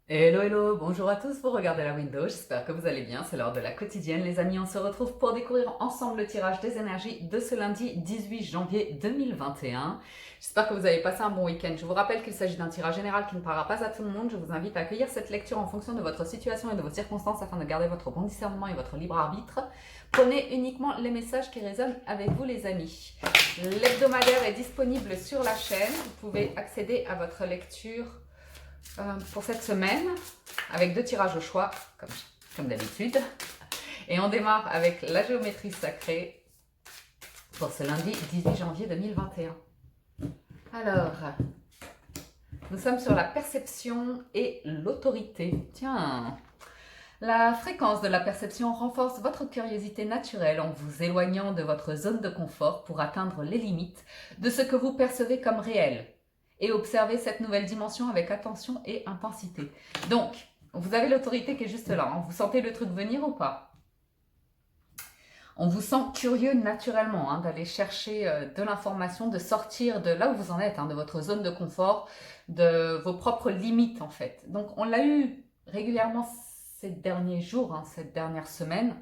Hello, hello, bonjour à tous, vous regardez la window, j'espère que vous allez bien, c'est l'heure de la quotidienne les amis, on se retrouve pour découvrir ensemble le tirage des énergies de ce lundi 18 janvier 2021. J'espère que vous avez passé un bon week-end. Je vous rappelle qu'il s'agit d'un tirage général qui ne parlera pas à tout le monde, je vous invite à accueillir cette lecture en fonction de votre situation et de vos circonstances afin de garder votre bon discernement et votre libre arbitre. Prenez uniquement les messages qui résonnent avec vous les amis. L'hebdomadaire est disponible sur la chaîne, vous pouvez accéder à votre lecture pour cette semaine avec 2 tirages au choix comme d'habitude, et on démarre avec la géométrie sacrée pour ce lundi 18 janvier 2021. Alors, nous sommes sur la perception et l'autorité. Tiens, la fréquence de la perception renforce votre curiosité naturelle en vous éloignant de votre zone de confort pour atteindre les limites de ce que vous percevez comme réel et observez cette nouvelle dimension avec attention et intensité. Donc, vous avez l'autorité qui est juste là. Hein. Vous sentez le truc venir ou pas? On vous sent curieux naturellement hein, d'aller chercher de l'information, de sortir de là où vous en êtes, hein, de votre zone de confort, de vos propres limites en fait. Donc, on l'a eu régulièrement ces derniers jours, hein, cette dernière semaine,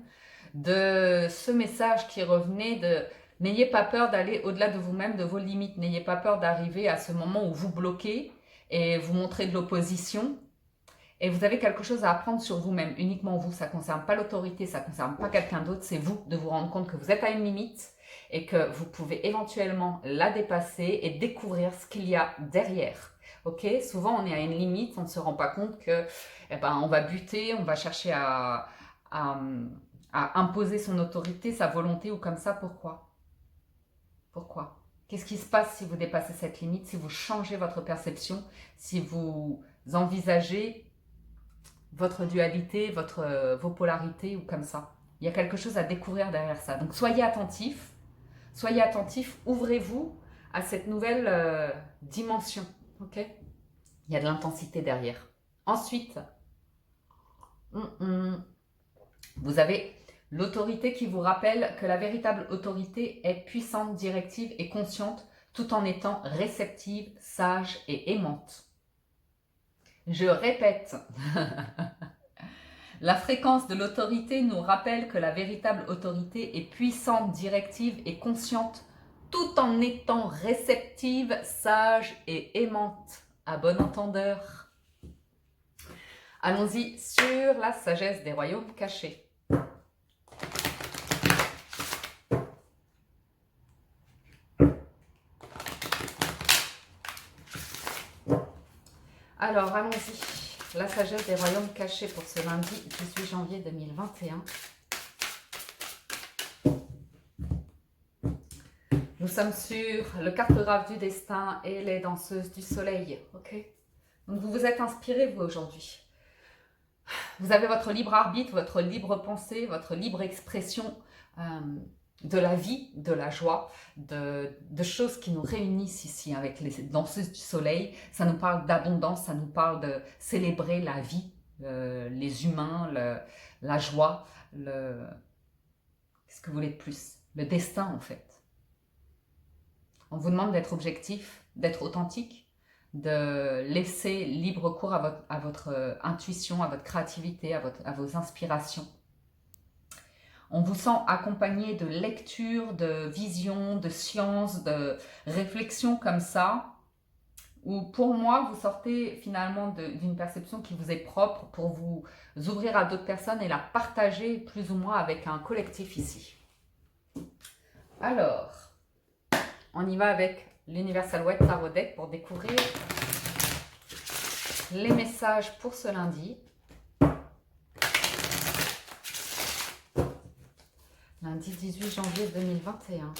de ce message qui revenait de n'ayez pas peur d'aller au-delà de vous-même, de vos limites. N'ayez pas peur d'arriver à ce moment où vous bloquez et vous montrez de l'opposition. Et vous avez quelque chose à apprendre sur vous-même, uniquement vous. Ça ne concerne pas l'autorité, ça ne concerne pas quelqu'un d'autre. C'est vous de vous rendre compte que vous êtes à une limite et que vous pouvez éventuellement la dépasser et découvrir ce qu'il y a derrière. Ok, souvent on est à une limite, on ne se rend pas compte que, on va buter, on va chercher à, à imposer son autorité, sa volonté ou comme ça. Pourquoi? Pourquoi? Qu'est-ce qui se passe si vous dépassez cette limite, si vous changez votre perception, si vous envisagez votre dualité, vos polarités ou comme ça? Il y a quelque chose à découvrir derrière ça. Donc soyez attentif, ouvrez-vous à cette nouvelle dimension. Ok? Il y a de l'intensité derrière. Ensuite, vous avez l'autorité qui vous rappelle que la véritable autorité est puissante, directive et consciente tout en étant réceptive, sage et aimante. Je répète, la fréquence de l'autorité nous rappelle que la véritable autorité est puissante, directive et consciente tout en étant réceptive, sage et aimante. À bon entendeur. Allons-y sur la sagesse des royaumes cachés. Alors, allons-y. La sagesse des royaumes cachés pour ce lundi 18 janvier 2021. Nous sommes sur le cartographe du destin et les danseuses du soleil. Ok. Donc, vous vous êtes inspiré, vous, aujourd'hui. Vous avez votre libre arbitre, votre libre pensée, votre libre expression de la vie, de la joie, de choses qui nous réunissent ici avec les danseuses du soleil. Ça nous parle d'abondance, ça nous parle de célébrer la vie, les humains, la joie, qu'est-ce que vous voulez de plus? Le destin en fait. On vous demande d'être objectif, d'être authentique, de laisser libre cours à votre intuition, à votre créativité, à vos inspirations. On vous sent accompagné de lecture, de vision, de science, de réflexion comme ça, où pour moi, vous sortez finalement d'une perception qui vous est propre pour vous ouvrir à d'autres personnes et la partager plus ou moins avec un collectif ici. Alors, on y va avec l'Universal White Tarot Deck pour découvrir les messages pour ce lundi. Lundi 18 janvier 2021.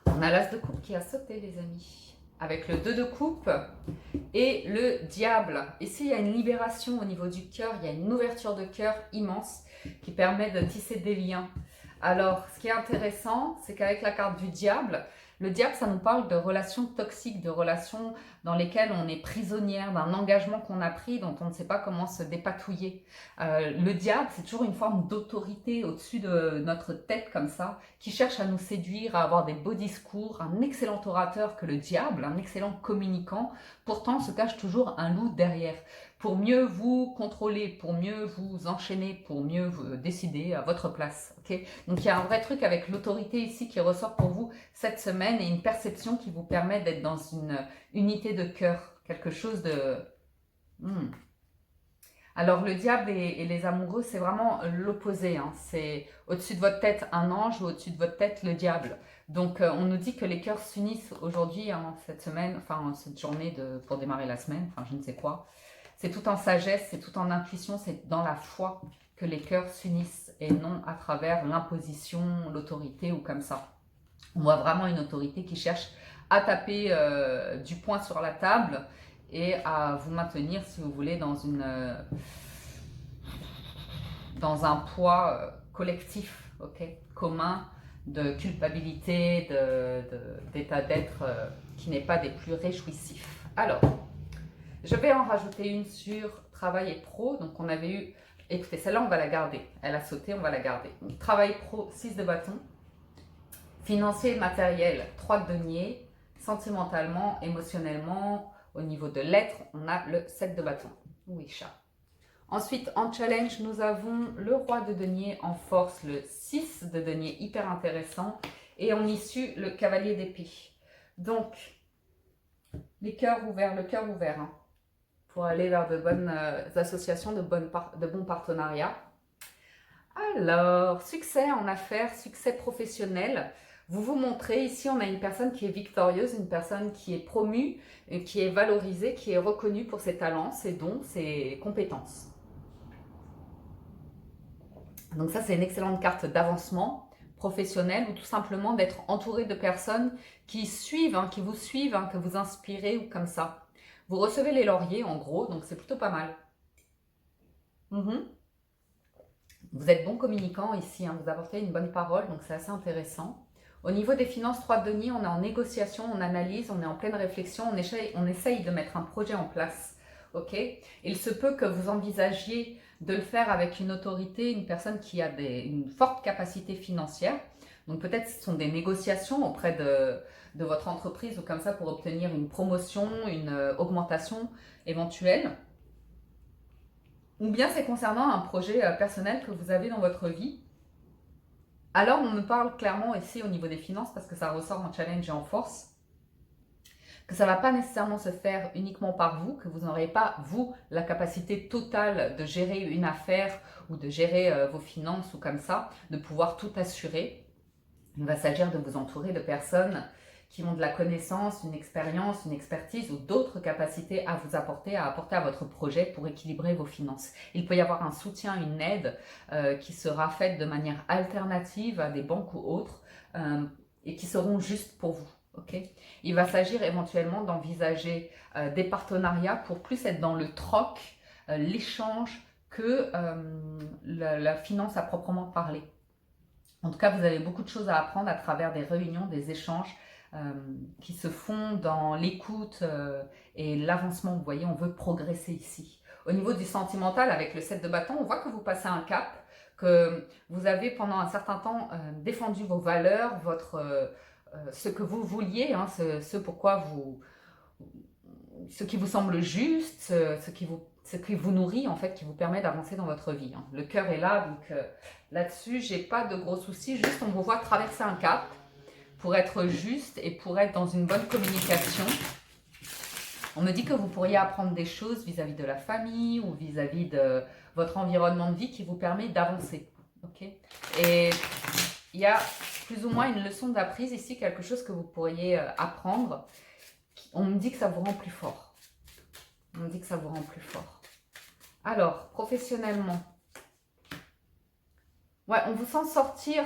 On a l'as de coupe qui a sauté, les amis. Avec le 2 de coupe et le diable. Ici, il y a une libération au niveau du cœur. Il y a une ouverture de cœur immense qui permet de tisser des liens. Alors, ce qui est intéressant, c'est qu'avec la carte du diable, Le diable, ça nous parle de relations toxiques, de relations dans lesquelles on est prisonnière, d'un engagement qu'on a pris dont on ne sait pas comment se dépatouiller. Le diable, c'est toujours une forme d'autorité au-dessus de notre tête comme ça, qui cherche à nous séduire, à avoir des beaux discours, un excellent orateur que le diable, un excellent communicant. Pourtant, se cache toujours un loup derrière. Pour mieux vous contrôler, pour mieux vous enchaîner, pour mieux vous décider à votre place. Okay, donc il y a un vrai truc avec l'autorité ici qui ressort pour vous cette semaine et une perception qui vous permet d'être dans une unité de cœur, quelque chose de... Alors le diable et les amoureux, c'est vraiment l'opposé. Hein. C'est au-dessus de votre tête un ange ou au-dessus de votre tête le diable. Donc on nous dit que les cœurs s'unissent aujourd'hui, hein, cette semaine, enfin cette journée pour démarrer la semaine, enfin je ne sais quoi. C'est tout en sagesse, c'est tout en intuition, c'est dans la foi que les cœurs s'unissent et non à travers l'imposition, l'autorité ou comme ça. On voit vraiment une autorité qui cherche à taper du poing sur la table et à vous maintenir, si vous voulez, dans un poids collectif, okay, commun, de culpabilité, d'état d'être qui n'est pas des plus réjouissifs. Alors, je vais en rajouter une sur travail et pro. Donc, on avait eu... Écoutez, celle-là, on va la garder. Elle a sauté, on va la garder. Donc, travail pro, 6 de bâton. Financier et matériel, 3 de denier. Sentimentalement, émotionnellement, au niveau de l'être, on a le 7 de bâton. Oui, chat. Ensuite, en challenge, nous avons le roi de denier, en force, le 6 de denier, hyper intéressant. Et en issue, le cavalier d'épée. Donc, les cœurs ouverts, le cœur ouvert, hein, pour aller vers de bonnes associations, de bons partenariats. Alors, succès en affaires, succès professionnel. Vous vous montrez, ici on a une personne qui est victorieuse, une personne qui est promue, qui est valorisée, qui est reconnue pour ses talents, ses dons, ses compétences. Donc ça, c'est une excellente carte d'avancement professionnel ou tout simplement d'être entouré de personnes qui suivent, hein, qui vous suivent, hein, que vous inspirez ou comme ça. Vous recevez les lauriers en gros, donc c'est plutôt pas mal. Vous êtes bon communicant ici, hein, vous apportez une bonne parole, donc c'est assez intéressant. Au niveau des finances 3 de denier, on est en négociation, on analyse, on est en pleine réflexion, on essaye de mettre un projet en place. Okay, il se peut que vous envisagiez de le faire avec une autorité, une personne qui a une forte capacité financière. Donc peut-être ce sont des négociations auprès de votre entreprise ou comme ça pour obtenir une promotion, une augmentation éventuelle. Ou bien c'est concernant un projet personnel que vous avez dans votre vie. Alors on me parle clairement ici au niveau des finances parce que ça ressort en challenge et en force. Que ça ne va pas nécessairement se faire uniquement par vous, que vous n'aurez pas, vous, la capacité totale de gérer une affaire ou de gérer vos finances ou comme ça, de pouvoir tout assurer. Il va s'agir de vous entourer de personnes qui ont de la connaissance, une expérience, une expertise ou d'autres capacités à vous apporter, à votre projet pour équilibrer vos finances. Il peut y avoir un soutien, une aide qui sera faite de manière alternative à des banques ou autres et qui seront justes pour vous. Okay. Il va s'agir éventuellement d'envisager des partenariats pour plus être dans le troc, l'échange que la finance à proprement parler. En tout cas, vous avez beaucoup de choses à apprendre à travers des réunions, des échanges qui se font dans l'écoute et l'avancement. Vous voyez, on veut progresser ici. Au niveau du sentimental, avec le 7 de bâton, on voit que vous passez un cap, que vous avez pendant un certain temps défendu vos valeurs, ce que vous vouliez, hein, ce qui vous semble juste, ce qui vous nourrit en fait, qui vous permet d'avancer dans votre vie. Hein. Le cœur est là, donc là-dessus, j'ai pas de gros soucis, juste on vous voit traverser un cap pour être juste et pour être dans une bonne communication. On me dit que vous pourriez apprendre des choses vis-à-vis de la famille ou vis-à-vis de votre environnement de vie qui vous permet d'avancer. Okay, et il y a plus ou moins une leçon d'apprise ici, quelque chose que vous pourriez apprendre. On me dit que ça vous rend plus fort. On me dit que ça vous rend plus fort. Alors, professionnellement, ouais, on vous sent sortir.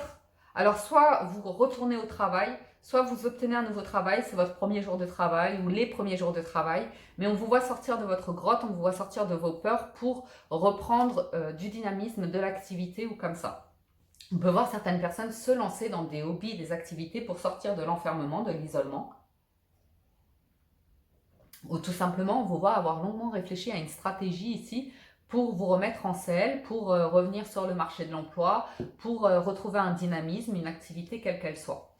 Alors, soit vous retournez au travail, soit vous obtenez un nouveau travail, c'est votre premier jour de travail ou les premiers jours de travail, mais on vous voit sortir de votre grotte, on vous voit sortir de vos peurs pour reprendre du dynamisme, de l'activité ou comme ça. On peut voir certaines personnes se lancer dans des hobbies, des activités pour sortir de l'enfermement, de l'isolement. Ou tout simplement, on vous voit avoir longuement réfléchi à une stratégie ici pour vous remettre en selle, pour revenir sur le marché de l'emploi, pour retrouver un dynamisme, une activité quelle qu'elle soit.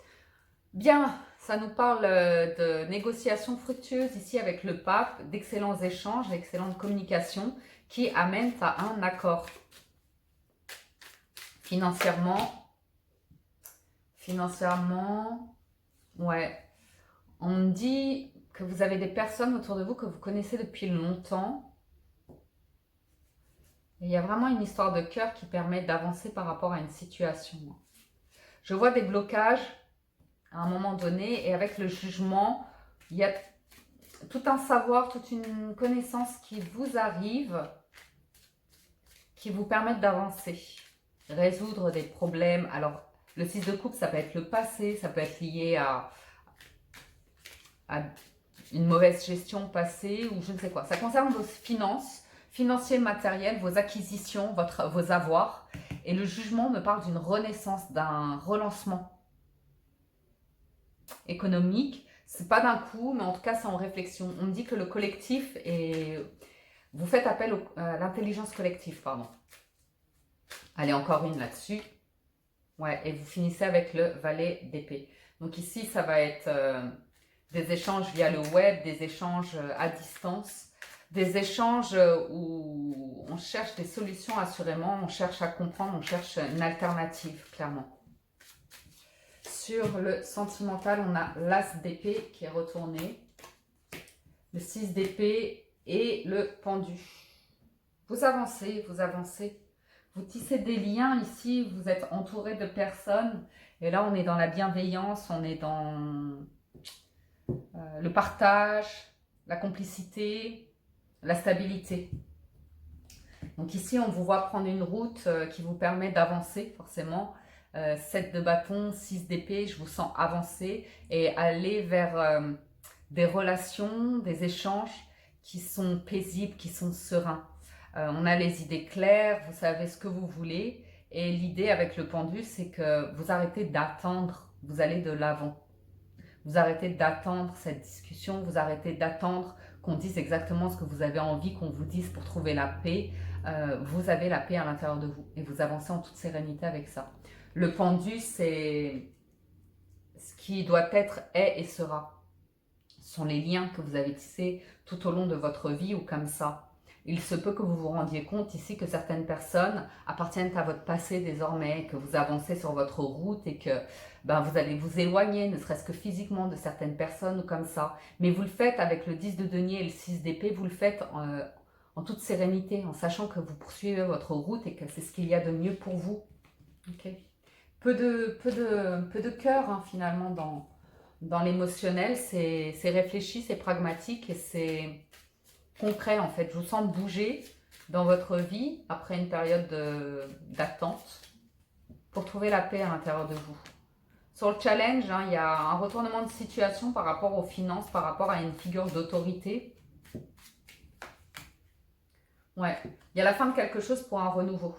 Bien, ça nous parle de négociations fructueuses ici avec le pape, d'excellents échanges, d'excellentes communications qui amènent à un accord. Financièrement, ouais, on me dit que vous avez des personnes autour de vous que vous connaissez depuis longtemps. Et il y a vraiment une histoire de cœur qui permet d'avancer par rapport à une situation. Je vois des blocages à un moment donné et avec le jugement, il y a tout un savoir, toute une connaissance qui vous arrive, qui vous permettent d'avancer, résoudre des problèmes. Alors, le 6 de coupe, ça peut être le passé, ça peut être lié à une mauvaise gestion passée ou je ne sais quoi. Ça concerne vos finances, financiers, matériels, vos acquisitions, vos avoirs. Et le jugement me parle d'une renaissance, d'un relancement économique. C'est pas d'un coup, mais en tout cas, c'est en réflexion. On me dit que le collectif est... Vous faites appel à l'intelligence collective, pardon. Allez, encore une là-dessus. Ouais, et vous finissez avec le valet d'épée. Donc ici, ça va être des échanges via le web, des échanges à distance, des échanges où on cherche des solutions assurément, on cherche à comprendre, on cherche une alternative, clairement. Sur le sentimental, on a l'as d'épée qui est retourné, le 6 d'épée et le pendu. Vous avancez, vous avancez. Vous tissez des liens ici, vous êtes entouré de personnes. Et là, on est dans la bienveillance, on est dans le partage, la complicité, la stabilité. Donc ici, on vous voit prendre une route qui vous permet d'avancer forcément. 7 de bâton, 6 d'épée, je vous sens avancer et aller vers des relations, des échanges qui sont paisibles, qui sont sereins. On a les idées claires, vous savez ce que vous voulez. Et l'idée avec le pendu, c'est que vous arrêtez d'attendre, vous allez de l'avant. Vous arrêtez d'attendre cette discussion, vous arrêtez d'attendre qu'on dise exactement ce que vous avez envie qu'on vous dise pour trouver la paix. Vous avez la paix à l'intérieur de vous et vous avancez en toute sérénité avec ça. Le pendu, c'est ce qui doit être, est et sera. Ce sont les liens que vous avez tissés tout au long de votre vie ou comme ça. Il se peut que vous vous rendiez compte ici que certaines personnes appartiennent à votre passé désormais, que vous avancez sur votre route et que vous allez vous éloigner, ne serait-ce que physiquement, de certaines personnes ou comme ça. Mais vous le faites avec le 10 de denier et le 6 d'épée, vous le faites en toute sérénité, en sachant que vous poursuivez votre route et que c'est ce qu'il y a de mieux pour vous. Okay. Peu de cœur hein, finalement dans l'émotionnel, c'est réfléchi, c'est pragmatique et c'est concret en fait. Je vous sens bouger dans votre vie après une période d'attente pour trouver la paix à l'intérieur de vous. Sur le challenge, hein, il y a un retournement de situation par rapport aux finances, par rapport à une figure d'autorité. Ouais, il y a la fin de quelque chose pour un renouveau.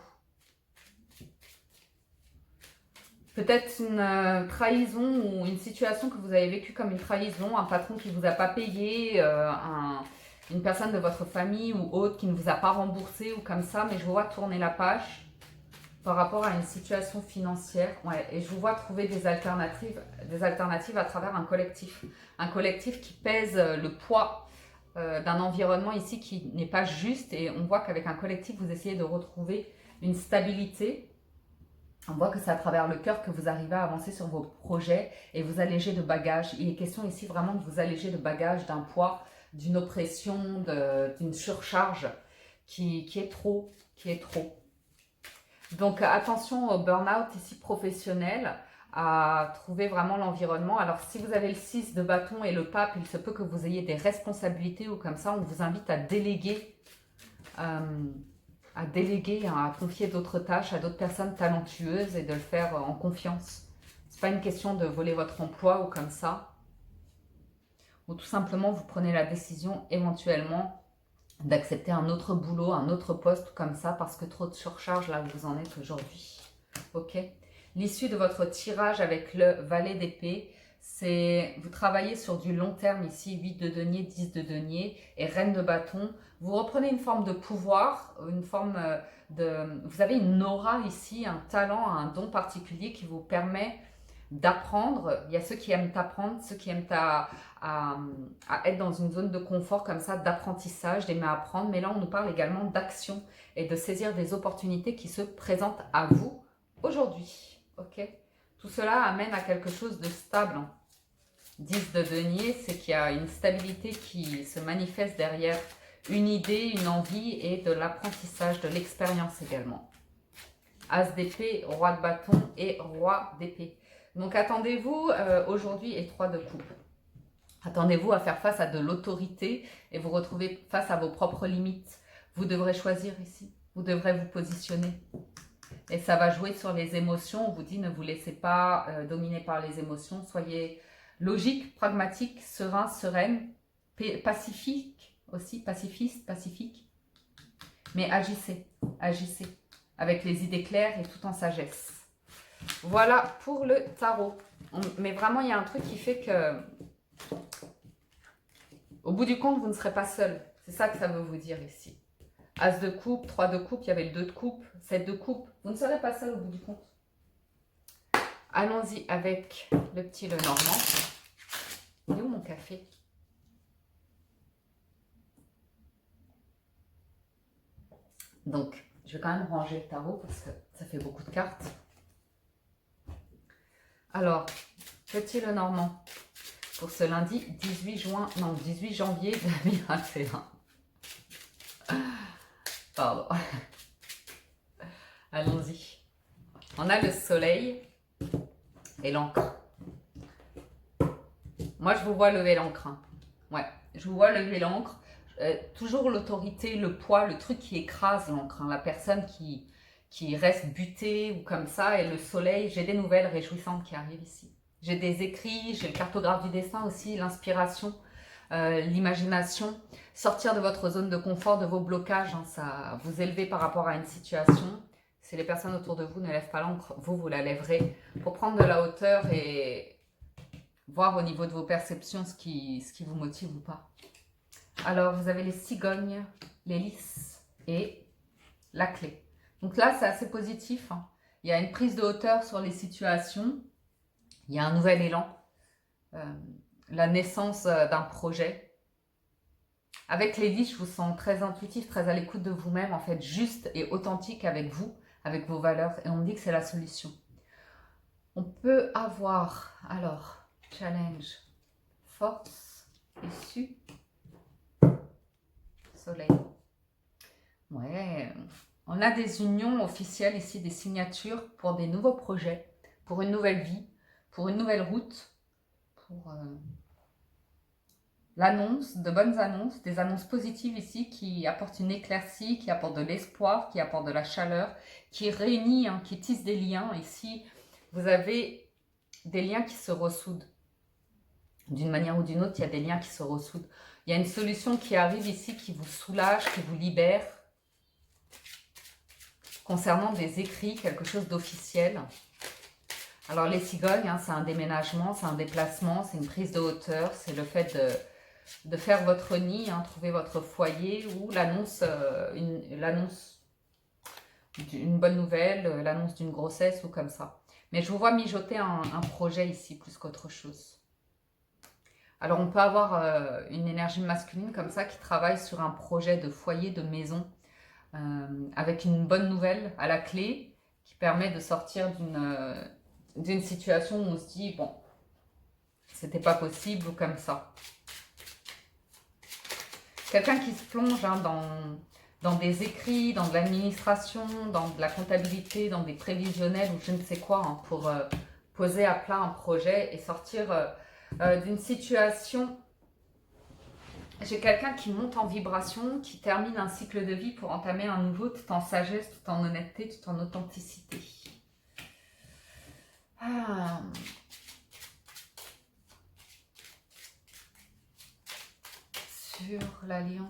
Peut-être une trahison ou une situation que vous avez vécue comme une trahison, un patron qui ne vous a pas payé, une personne de votre famille ou autre qui ne vous a pas remboursé ou comme ça, mais je vous vois tourner la page par rapport à une situation financière. Ouais, et je vous vois trouver des alternatives à travers un collectif qui pèse le poids d'un environnement ici qui n'est pas juste et on voit qu'avec un collectif, vous essayez de retrouver une stabilité. On voit que c'est à travers le cœur que vous arrivez à avancer sur vos projets et vous alléger de bagages. Il est question ici vraiment de vous alléger de bagages, d'un poids, d'une oppression, d'une surcharge qui est trop. Donc attention au burn-out ici professionnel, à trouver vraiment l'environnement. Alors si vous avez le 6 de bâton et le pape, il se peut que vous ayez des responsabilités ou comme ça, on vous invite à déléguer, à confier d'autres tâches à d'autres personnes talentueuses et de le faire en confiance. C'est pas une question de voler votre emploi ou comme ça. Ou tout simplement, vous prenez la décision éventuellement d'accepter un autre boulot, un autre poste comme ça, parce que trop de surcharge là où vous en êtes aujourd'hui. Ok ? L'issue de votre tirage avec le valet d'épée, c'est vous travaillez sur du long terme ici, 8 de denier, 10 de denier et reine de bâton. Vous reprenez une forme de pouvoir, une forme vous avez une aura ici, un talent, un don particulier qui vous permet d'apprendre. Il y a ceux qui aiment apprendre, ceux qui aiment à être dans une zone de confort comme ça, d'apprentissage, d'aimer apprendre. Mais là, on nous parle également d'action et de saisir des opportunités qui se présentent à vous aujourd'hui. Ok? Tout cela amène à quelque chose de stable. 10 de denier, c'est qu'il y a une stabilité qui se manifeste derrière une idée, une envie et de l'apprentissage, de l'expérience également. As d'épée, roi de bâton et roi d'épée. Donc attendez-vous aujourd'hui et 3 de coupe. Attendez-vous à faire face à de l'autorité et vous retrouver face à vos propres limites. Vous devrez choisir ici. Vous devrez vous positionner. Et ça va jouer sur les émotions. On vous dit ne vous laissez pas dominer par les émotions. Soyez logique, pragmatique, serein, sereine, pacifique aussi, pacifiste, pacifique. Mais agissez, agissez avec les idées claires et tout en sagesse. Voilà pour le tarot. Mais vraiment, il y a un truc qui fait que au bout du compte, vous ne serez pas seul. C'est ça que ça veut vous dire ici. As de coupe, 3 de coupe, il y avait le 2 de coupe, 7 de coupe. Vous ne serez pas seul au bout du compte. Allons-y avec le petit Lenormand. Il est où mon café? Donc, je vais quand même ranger le tarot parce que ça fait beaucoup de cartes. Alors, petit Lenormand, pour ce lundi 18 janvier 2021. Pardon. Allons-y. On a le soleil et l'encre. Moi, je vous vois lever l'encre. Hein. Ouais, je vous vois lever l'encre. Toujours l'autorité, le poids, le truc qui écrase l'encre. Hein. La personne qui reste butée ou comme ça. Et le soleil, j'ai des nouvelles réjouissantes qui arrivent ici. J'ai des écrits, j'ai le cartographe du destin aussi, l'inspiration, l'imagination. Sortir de votre zone de confort, de vos blocages, hein, ça vous élever par rapport à une situation. Si les personnes autour de vous ne lèvent pas l'encre, vous la lèverez pour prendre de la hauteur et voir au niveau de vos perceptions ce qui vous motive ou pas. Alors, vous avez les cigognes, les lys et la clé. Donc là, c'est assez positif. Hein. Il y a une prise de hauteur sur les situations. Il y a un nouvel élan. La naissance d'un projet. Avec les lys, je vous sens très intuitif, très à l'écoute de vous-même, en fait, juste et authentique avec vous, avec vos valeurs. Et on me dit que c'est la solution. On peut avoir, alors, challenge, force, issue, soleil. Ouais, on a des unions officielles ici, des signatures pour des nouveaux projets, pour une nouvelle vie, pour une nouvelle route, pour l'annonce, de bonnes annonces, des annonces positives ici qui apportent une éclaircie, qui apportent de l'espoir, qui apportent de la chaleur, qui réunit, hein, qui tisse des liens. Ici, vous avez des liens qui se ressoudent. D'une manière ou d'une autre, il y a des liens qui se ressoudent. Il y a une solution qui arrive ici, qui vous soulage, qui vous libère. Concernant des écrits, quelque chose d'officiel. Alors les cigognes, hein, c'est un déménagement, c'est un déplacement, c'est une prise de hauteur, c'est le fait de faire votre nid, hein, trouver votre foyer ou l'annonce d'une bonne nouvelle, l'annonce d'une grossesse ou comme ça. Mais je vous vois mijoter un projet ici plus qu'autre chose. Alors, on peut avoir une énergie masculine comme ça qui travaille sur un projet de foyer, de maison, avec une bonne nouvelle à la clé qui permet de sortir d'une situation où on se dit, bon, c'était pas possible ou comme ça. Quelqu'un qui se plonge hein, dans des écrits, dans de l'administration, dans de la comptabilité, dans des prévisionnels ou je ne sais quoi, hein, pour poser à plat un projet et sortir d'une situation. J'ai quelqu'un qui monte en vibration, qui termine un cycle de vie pour entamer un nouveau, tout en sagesse, tout en honnêteté, tout en authenticité. Ah. Sur l'alliance.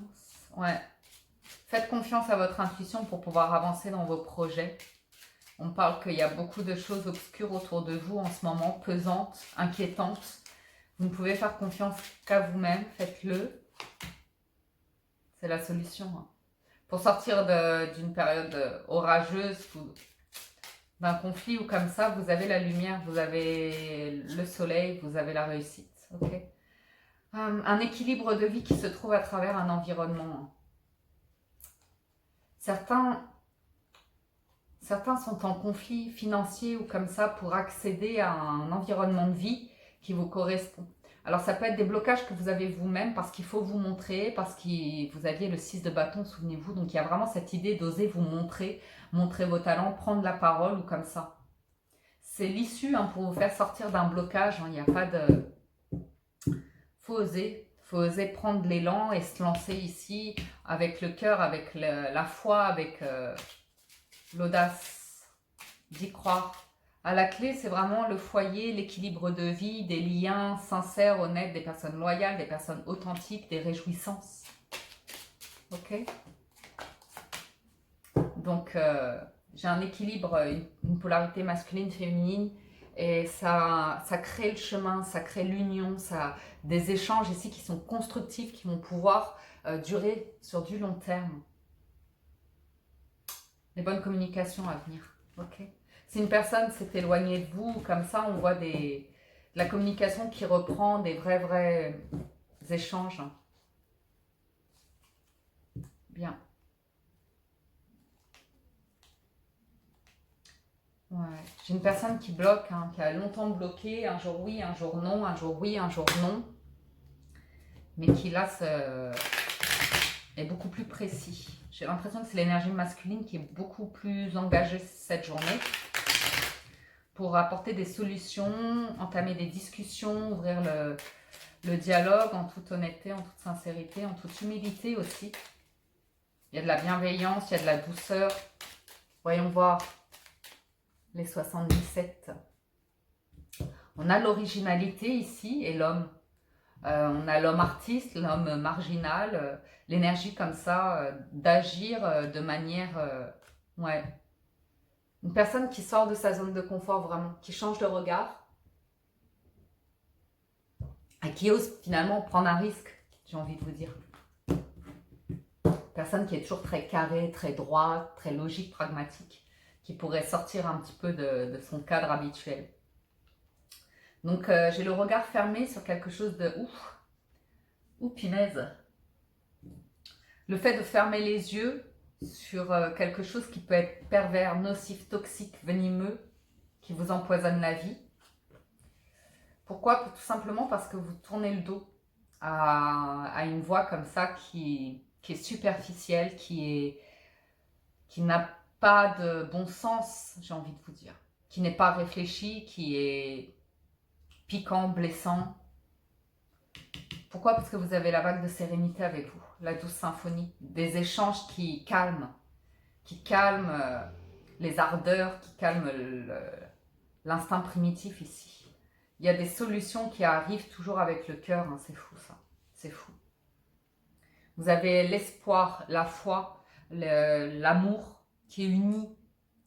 Ouais. Faites confiance à votre intuition pour pouvoir avancer dans vos projets. On parle qu'il y a beaucoup de choses obscures autour de vous en ce moment, pesantes, inquiétantes. Vous ne pouvez faire confiance qu'à vous-même, faites-le. C'est la solution. Hein. Pour sortir d'une période orageuse ou d'un conflit ou comme ça, vous avez la lumière, vous avez le soleil, vous avez la réussite. Okay, un équilibre de vie qui se trouve à travers un environnement. Certains sont en conflit financier ou comme ça pour accéder à un environnement de vie qui vous correspond. Alors ça peut être des blocages que vous avez vous-même parce qu'il faut vous montrer, parce que vous aviez le 6 de bâton, souvenez-vous. Donc il y a vraiment cette idée d'oser vous montrer vos talents, prendre la parole ou comme ça. C'est l'issue hein, pour vous faire sortir d'un blocage. Hein. Il n'y a pas de... Faut oser prendre l'élan et se lancer ici avec le cœur, avec la foi, avec l'audace d'y croire. À la clé, c'est vraiment le foyer, l'équilibre de vie, des liens sincères, honnêtes, des personnes loyales, des personnes authentiques, des réjouissances. Ok? Donc, j'ai un équilibre, une polarité masculine, féminine, et ça crée le chemin, ça crée l'union, des échanges ici qui sont constructifs, qui vont pouvoir durer sur du long terme. Les bonnes communications à venir. Ok? Si une personne s'est éloignée de vous, comme ça, on voit de la communication qui reprend, des vrais échanges. Bien. Ouais. J'ai une personne qui bloque, hein, qui a longtemps bloqué, un jour oui, un jour non, un jour oui, un jour non. Mais qui là est beaucoup plus précis. J'ai l'impression que c'est l'énergie masculine qui est beaucoup plus engagée cette journée. Pour apporter des solutions, entamer des discussions, ouvrir le dialogue en toute honnêteté, en toute sincérité, en toute humilité aussi. Il y a de la bienveillance, il y a de la douceur. Voyons voir les 77. On a l'originalité ici et l'homme. On a l'homme artiste, l'homme marginal, l'énergie comme ça d'agir de manière... ouais. Une personne qui sort de sa zone de confort vraiment, qui change de regard et qui ose finalement prendre un risque, j'ai envie de vous dire. Personne qui est toujours très carré, très droit, très logique, pragmatique, qui pourrait sortir un petit peu de son cadre habituel. Donc j'ai le regard fermé sur quelque chose de ouf. Ouh punaise. Le fait de fermer les yeux sur quelque chose qui peut être pervers, nocif, toxique, venimeux, qui vous empoisonne la vie. Pourquoi? Tout simplement parce que vous tournez le dos à une voix comme ça qui est superficielle, qui n'a pas de bon sens, j'ai envie de vous dire, qui n'est pas réfléchi, qui est piquant, blessant. Pourquoi? Parce que vous avez la vague de sérénité avec vous, la douce symphonie, des échanges qui calment les ardeurs, qui calment l'instinct primitif ici. Il y a des solutions qui arrivent toujours avec le cœur, hein, c'est fou ça, c'est fou. Vous avez l'espoir, la foi, l'amour qui unit,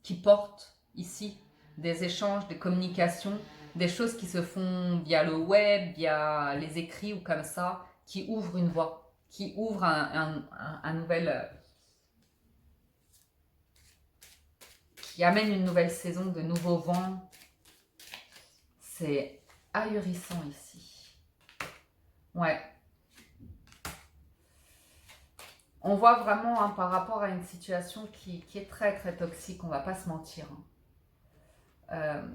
qui porte ici des échanges, des communications, des choses qui se font via le web, via les écrits ou comme ça, qui ouvrent une voie, qui ouvrent un nouvel... qui amène une nouvelle saison, de nouveaux vents. C'est ahurissant ici. Ouais. On voit vraiment hein, par rapport à une situation qui est très très toxique, on va pas se mentir. Hein.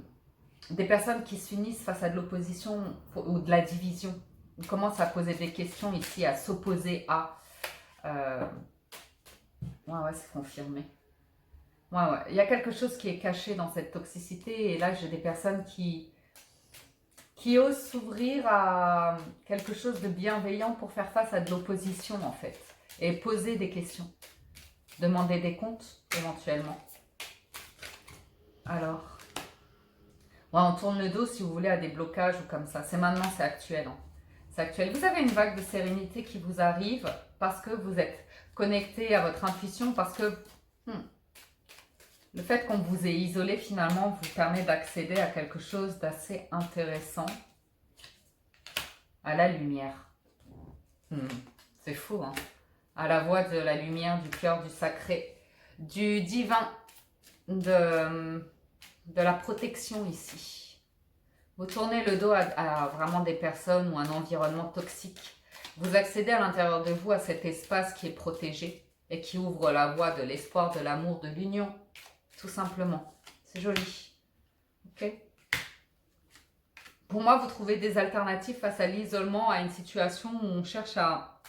Des personnes qui s'unissent face à de l'opposition ou de la division. On commence à poser des questions ici, à s'opposer à... Ouais, c'est confirmé. Ouais. Il y a quelque chose qui est caché dans cette toxicité. Et là, j'ai des personnes qui osent s'ouvrir à quelque chose de bienveillant pour faire face à de l'opposition, en fait. Et poser des questions. Demander des comptes, éventuellement. Alors... Ouais, on tourne le dos si vous voulez à des blocages ou comme ça. C'est maintenant, c'est actuel. Hein. C'est actuel. Vous avez une vague de sérénité qui vous arrive parce que vous êtes connecté à votre intuition, parce que Le fait qu'on vous ait isolé finalement vous permet d'accéder à quelque chose d'assez intéressant, à la lumière. C'est fou, hein? À la voix de la lumière, du cœur, du sacré, du divin, de la protection ici. Vous tournez le dos à vraiment des personnes ou un environnement toxique. Vous accédez à l'intérieur de vous à cet espace qui est protégé et qui ouvre la voie de l'espoir, de l'amour, de l'union. Tout simplement. C'est joli. Ok? Pour moi, vous trouvez des alternatives face à l'isolement, à une situation où on cherche à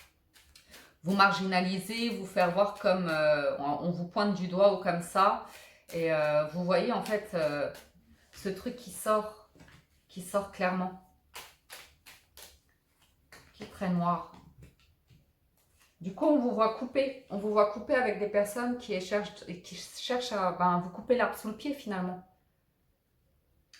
vous marginaliser, vous faire voir comme on vous pointe du doigt ou comme ça. Et vous voyez en fait ce truc qui sort clairement. Qui est très noir. Du coup, on vous voit couper. On vous voit couper avec des personnes qui cherchent à vous couper l'arbre sous le pied finalement.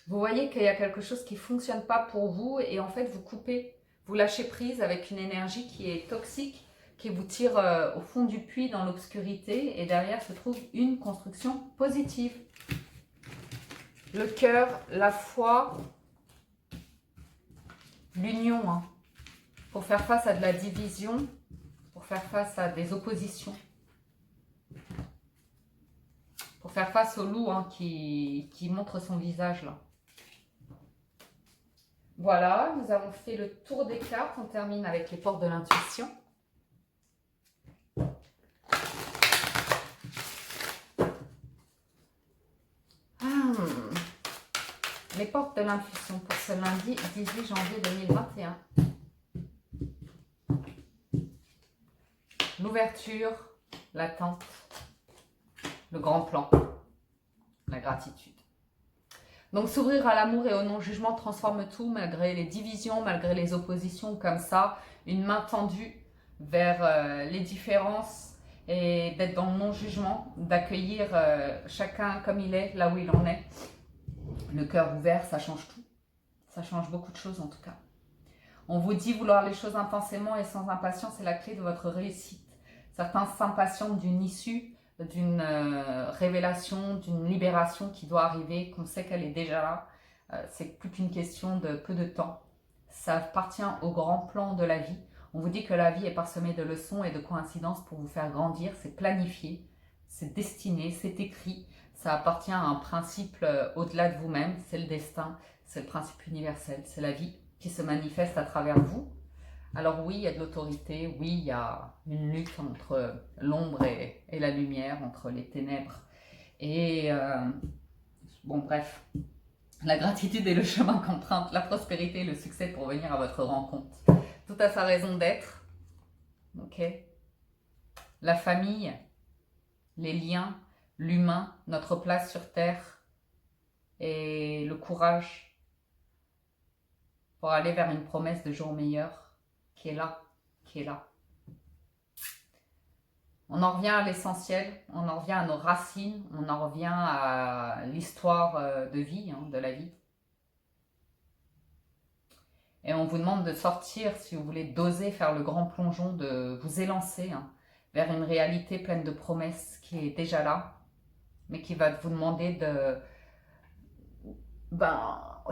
Vous voyez qu'il y a quelque chose qui ne fonctionne pas pour vous et en fait, vous coupez. Vous lâchez prise avec une énergie qui est toxique, qui vous tire au fond du puits dans l'obscurité et derrière se trouve une construction positive. Le cœur, la foi, l'union, hein, pour faire face à de la division, pour faire face à des oppositions, pour faire face au loup hein, qui montre son visage là. Voilà, nous avons fait le tour des cartes, on termine avec les portes de l'intuition. Les portes de l'intuition pour ce lundi 18 janvier 2021. L'ouverture, l'attente, le grand plan, la gratitude. Donc s'ouvrir à l'amour et au non-jugement transforme tout, malgré les divisions, malgré les oppositions comme ça. Une main tendue vers les différences et d'être dans le non-jugement, d'accueillir chacun comme il est, là où il en est. Le cœur ouvert, ça change tout. Ça change beaucoup de choses en tout cas. On vous dit vouloir les choses intensément et sans impatience, c'est la clé de votre réussite. Certains s'impatientent d'une issue, d'une révélation, d'une libération qui doit arriver, qu'on sait qu'elle est déjà là. C'est plus qu'une question de peu de temps. Ça appartient au grand plan de la vie. On vous dit que la vie est parsemée de leçons et de coïncidences pour vous faire grandir. C'est planifié, c'est destiné, c'est écrit. Ça appartient à un principe au-delà de vous-même. C'est le destin, c'est le principe universel, c'est la vie qui se manifeste à travers vous. Alors oui, il y a de l'autorité, oui, il y a une lutte entre l'ombre et la lumière, entre les ténèbres. Et bon, bref, la gratitude est le chemin qu'emprunte la prospérité et le succès pour venir à votre rencontre. Tout a sa raison d'être, ok? La famille, les liens, l'humain, notre place sur Terre et le courage pour aller vers une promesse de jour meilleur. Qui est là, qui est là. On en revient à l'essentiel, on en revient à nos racines, on en revient à l'histoire de vie, hein, de la vie. Et on vous demande de sortir, si vous voulez, d'oser faire le grand plongeon, de vous élancer hein, vers une réalité pleine de promesses qui est déjà là, mais qui va vous demander de...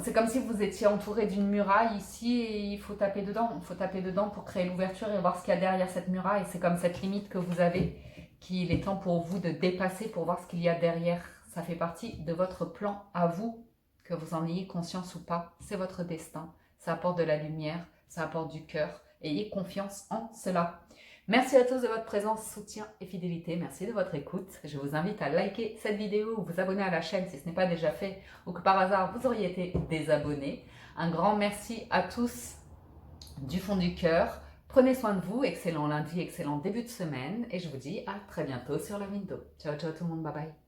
c'est comme si vous étiez entouré d'une muraille ici et il faut taper dedans. Il faut taper dedans pour créer l'ouverture et voir ce qu'il y a derrière cette muraille. C'est comme cette limite que vous avez qu'il est temps pour vous de dépasser pour voir ce qu'il y a derrière. Ça fait partie de votre plan à vous, que vous en ayez conscience ou pas. C'est votre destin. Ça apporte de la lumière, ça apporte du cœur. Ayez confiance en cela. Merci à tous de votre présence, soutien et fidélité. Merci de votre écoute. Je vous invite à liker cette vidéo ou vous abonner à la chaîne si ce n'est pas déjà fait ou que par hasard vous auriez été désabonné. Un grand merci à tous du fond du cœur. Prenez soin de vous. Excellent lundi, excellent début de semaine. Et je vous dis à très bientôt sur la window. Ciao, ciao tout le monde. Bye bye.